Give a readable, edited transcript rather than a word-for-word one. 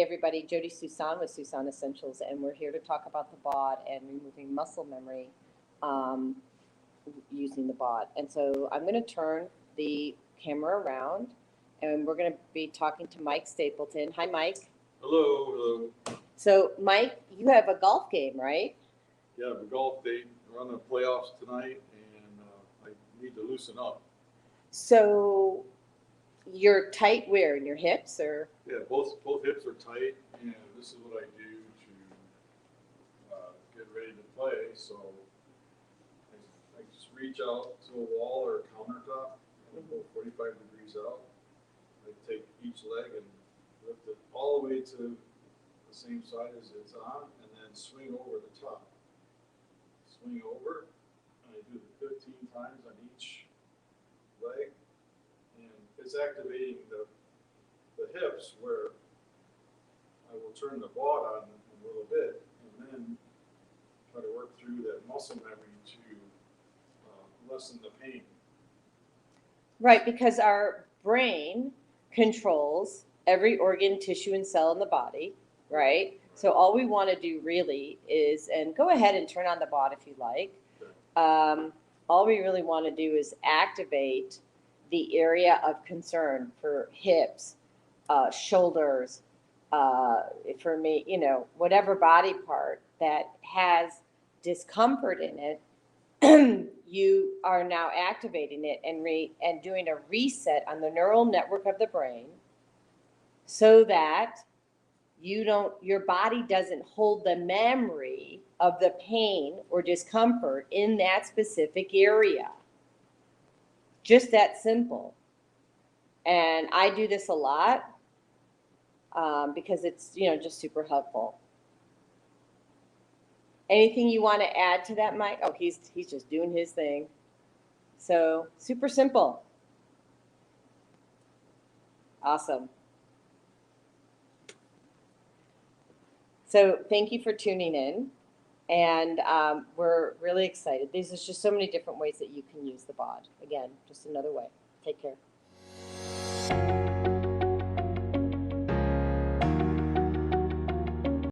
Hey everybody, Jodi Susan with Susan Essentials, and we're here to talk about the BAUD and removing muscle memory using the BAUD. And so I'm going to turn the camera around, and we're going to be talking to Mike Stapleton. Hi, Mike. Hello. So, Mike, you have a golf game, right? Yeah, the golf date. We're on the playoffs tonight, and I need to loosen up. So, you're tight where? In your hips, or? Yeah, both hips are tight, and this is what I do to get ready to play. So I just reach out to a wall or a countertop and go 45 degrees out. I take each leg and lift it all the way to the same side as it's on, and then swing over the top. Swing over, and I do it 15 times on each leg, and it's activating the hips where I will turn the BAUD on a little bit, and then try to work through that muscle memory to lessen the pain. Right, because our brain controls every organ, tissue, and cell in the body, right? So all we want to do really is, and go ahead and turn on the BAUD if you like. All we really want to do is activate the area of concern for hips, shoulders, for me, whatever body part that has discomfort in it. You are now activating it and doing a reset on the neural network of the brain, so that your body doesn't hold the memory of the pain or discomfort in that specific area. Just that simple. And I do this a lot because it's, just super helpful. Anything you want to add to that, Mike? Oh, he's just doing his thing. So super simple. Awesome. So thank you for tuning in, and we're really excited. There's just so many different ways that you can use the BAUD. Again, just another way. Take care.